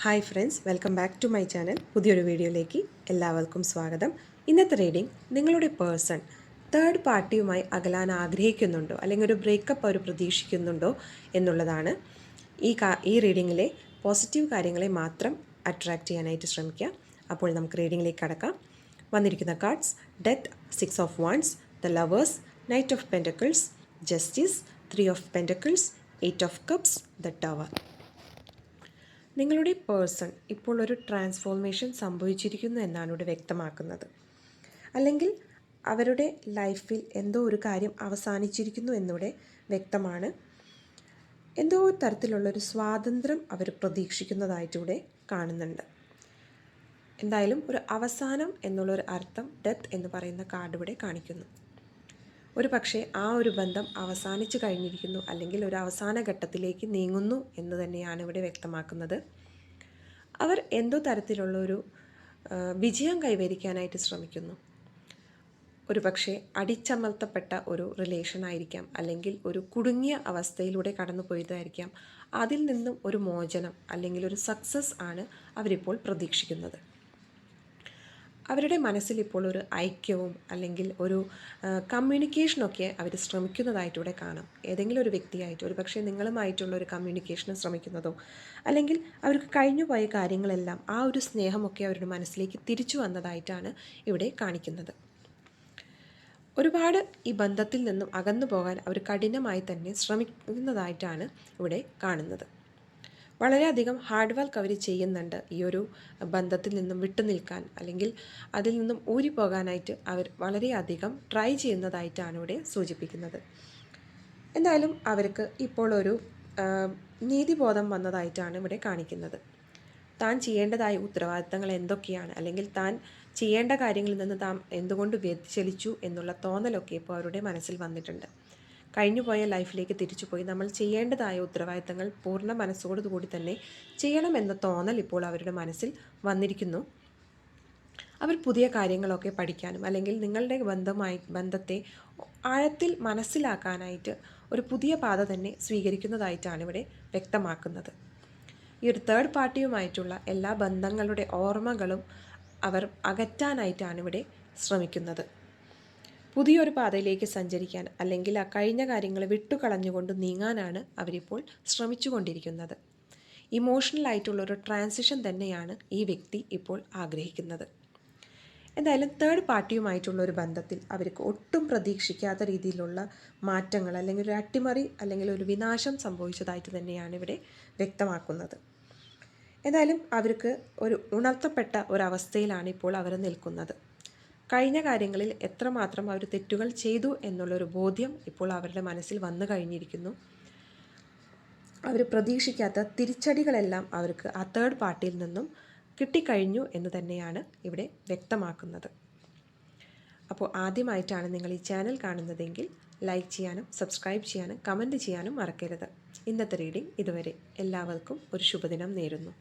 Hi friends, welcome back to my channel. പുതിയൊരു വീഡിയോയിലേക്ക് എല്ലാവർക്കും സ്വാഗതം. ഇന്നത്തെ റീഡിംഗ് നിങ്ങളുടെ പേഴ്സൺ തേർഡ് പാർട്ടിയുമായി അകലാൻ ആഗ്രഹിക്കുന്നുണ്ടോ അല്ലെങ്കിൽ ഒരു ബ്രേക്കപ്പ് അവർ പ്രതീക്ഷിക്കുന്നുണ്ടോ എന്നുള്ളതാണ്. ഈ റീഡിങ്ങിലെ പോസിറ്റീവ് കാര്യങ്ങളെ മാത്രം അട്രാക്റ്റ് ചെയ്യാനായിട്ട് ശ്രമിക്കുക. അപ്പോൾ നമുക്ക് റീഡിങ്ങിലേക്ക് കടക്കാം. വന്നിരിക്കുന്ന cards: death, 6 of wands, the lovers, knight of pentacles, justice, 3 of pentacles, 8 of cups, the tower. നിങ്ങളുടെ പേഴ്സൺ ഇപ്പോൾ ഒരു ട്രാൻസ്ഫോർമേഷൻ സംഭവിച്ചിരിക്കുന്നു എന്നാണ് ഇവിടെ വ്യക്തമാക്കുന്നത്. അല്ലെങ്കിൽ അവരുടെ ലൈഫിൽ എന്തോ ഒരു കാര്യം അവസാനിച്ചിരിക്കുന്നു എന്നിവിടെ വ്യക്തമാണ്. എന്തോ തരത്തിലുള്ളൊരു സ്വാതന്ത്ര്യം അവർ പ്രതീക്ഷിക്കുന്നതായിട്ടിവിടെ കാണുന്നുണ്ട്. എന്തായാലും ഒരു അവസാനം എന്നുള്ളൊരു അർത്ഥം ഡെത്ത് എന്ന് പറയുന്ന കാർഡ് ഇവിടെ കാണിക്കുന്നു. ഒരു പക്ഷേ ആ ഒരു ബന്ധം അവസാനിച്ചു കഴിഞ്ഞിരിക്കുന്നു, അല്ലെങ്കിൽ ഒരു അവസാന ഘട്ടത്തിലേക്ക് നീങ്ങുന്നു എന്ന് തന്നെയാണ് ഇവിടെ വ്യക്തമാക്കുന്നത്. അവർ എന്തോ തരത്തിലുള്ളൊരു വിജയം കൈവരിക്കാനായിട്ട് ശ്രമിക്കുന്നു. ഒരു പക്ഷേ അടിച്ചമർത്തപ്പെട്ട ഒരു റിലേഷൻ ആയിരിക്കാം, അല്ലെങ്കിൽ ഒരു കുടുങ്ങിയ അവസ്ഥയിലൂടെ കടന്നു പോയതായിരിക്കാം. അതിൽ നിന്നും ഒരു മോചനം അല്ലെങ്കിൽ ഒരു സക്സസ് ആണ് അവരിപ്പോൾ പ്രതീക്ഷിക്കുന്നത്. അവരുടെ മനസ്സിൽ ഇപ്പോൾ ഒരു ഐക്യവും അല്ലെങ്കിൽ ഒരു കമ്മ്യൂണിക്കേഷനൊക്കെ അവർ ശ്രമിക്കുന്നതായിട്ടിവിടെ കാണാം. ഏതെങ്കിലും ഒരു വ്യക്തിയായിട്ട്, ഒരു പക്ഷേ നിങ്ങളുമായിട്ടുള്ള ഒരു കമ്മ്യൂണിക്കേഷന് ശ്രമിക്കുന്നതോ, അല്ലെങ്കിൽ അവർക്ക് കഴിഞ്ഞു പോയ കാര്യങ്ങളെല്ലാം ആ ഒരു സ്നേഹമൊക്കെ അവരുടെ മനസ്സിലേക്ക് തിരിച്ചു വന്നതായിട്ടാണ് ഇവിടെ കാണിക്കുന്നത്. ഒരുപാട് ഈ ബന്ധത്തിൽ നിന്നും അകന്നു പോകാൻ അവർ കഠിനമായി തന്നെ ശ്രമിക്കുന്നതായിട്ടാണ് ഇവിടെ കാണുന്നത്. വളരെയധികം ഹാർഡ് വർക്ക് അവർ ചെയ്യുന്നുണ്ട് ഈ ഒരു ബന്ധത്തിൽ നിന്നും വിട്ടുനിൽക്കാൻ, അല്ലെങ്കിൽ അതിൽ നിന്നും ഊരിപ്പോകാനായിട്ട് അവർ വളരെയധികം ട്രൈ ചെയ്യുന്നതായിട്ടാണ് ഇവിടെ സൂചിപ്പിക്കുന്നത്. എന്തായാലും അവർക്ക് ഇപ്പോൾ ഒരു നീതിബോധം വന്നതായിട്ടാണ് ഇവിടെ കാണിക്കുന്നത്. താൻ ചെയ്യേണ്ടതായ ഉത്തരവാദിത്തങ്ങൾ എന്തൊക്കെയാണ്, അല്ലെങ്കിൽ താൻ ചെയ്യേണ്ട കാര്യങ്ങളിൽ നിന്ന് താൻ എന്തുകൊണ്ട് വ്യതിചലിച്ചു എന്നുള്ള തോന്നലൊക്കെ ഇപ്പോൾ അവരുടെ മനസ്സിൽ വന്നിട്ടുണ്ട്. കഴിഞ്ഞുപോയ ലൈഫിലേക്ക് തിരിച്ചുപോയി നമ്മൾ ചെയ്യേണ്ടതായ ഉത്തരവാദിത്തങ്ങൾ പൂർണ്ണ മനസ്സോടുകൂടി തന്നെ ചെയ്യണമെന്ന തോന്നൽ ഇപ്പോൾ അവരുടെ മനസ്സിൽ വന്നിരിക്കുന്നു. അവർ പുതിയ കാര്യങ്ങളൊക്കെ പഠിക്കാനും, അല്ലെങ്കിൽ നിങ്ങളുടെ ബന്ധത്തെ ആഴത്തിൽ മനസ്സിലാക്കാനായിട്ട് ഒരു പുതിയ പാത തന്നെ സ്വീകരിക്കുന്നതായിട്ടാണ് ഇവിടെ വ്യക്തമാക്കുന്നത്. ഈ ഒരു തേർഡ് പാർട്ടിയുമായിട്ടുള്ള എല്ലാ ബന്ധങ്ങളുടെ ഓർമ്മകളും അവർ അകറ്റാനായിട്ടാണ് ഇവിടെ ശ്രമിക്കുന്നത്. പുതിയൊരു പാതയിലേക്ക് സഞ്ചരിക്കാൻ, അല്ലെങ്കിൽ ആ കഴിഞ്ഞ കാര്യങ്ങൾ വിട്ടുകളഞ്ഞുകൊണ്ട് നീങ്ങാനാണ് അവരിപ്പോൾ ശ്രമിച്ചു കൊണ്ടിരിക്കുന്നത്. ഇമോഷണൽ ആയിട്ടുള്ളൊരു ട്രാൻസിഷൻ തന്നെയാണ് ഈ വ്യക്തി ഇപ്പോൾ ആഗ്രഹിക്കുന്നത്. എന്തായാലും തേർഡ് പാർട്ടിയുമായിട്ടുള്ള ഒരു ബന്ധത്തിൽ അവർക്ക് ഒട്ടും പ്രതീക്ഷിക്കാത്ത രീതിയിലുള്ള മാറ്റങ്ങൾ, അല്ലെങ്കിൽ ഒരു അട്ടിമറി, അല്ലെങ്കിൽ ഒരു വിനാശം സംഭവിച്ചതായിട്ട് തന്നെയാണ് ഇവിടെ വ്യക്തമാക്കുന്നത്. എന്തായാലും അവർക്ക് ഒരു ഉണർത്തപ്പെട്ട ഒരവസ്ഥയിലാണ് ഇപ്പോൾ അവർ നിൽക്കുന്നത്. കഴിഞ്ഞ കാര്യങ്ങളിൽ എത്രമാത്രം അവർ തെറ്റുകൾ ചെയ്തു എന്നുള്ളൊരു ബോധ്യം ഇപ്പോൾ അവരുടെ മനസ്സിൽ വന്നു കഴിഞ്ഞിരിക്കുന്നു. അവർ പ്രതീക്ഷിക്കാത്ത തിരിച്ചടികളെല്ലാം അവർക്ക് ആ തേർഡ് പാർട്ടിയിൽ നിന്നും കിട്ടിക്കഴിഞ്ഞു എന്ന് തന്നെയാണ് ഇവിടെ വ്യക്തമാക്കുന്നത്. അപ്പോൾ ആദ്യമായിട്ടാണ് നിങ്ങൾ ഈ ചാനൽ കാണുന്നതെങ്കിൽ ലൈക്ക് ചെയ്യാനും സബ്സ്ക്രൈബ് ചെയ്യാനും കമൻറ്റ് ചെയ്യാനും മറക്കരുത്. ഇന്നത്തെ റീഡിംഗ് ഇതുവരെ. എല്ലാവർക്കും ഒരു ശുഭദിനം നേരുന്നു.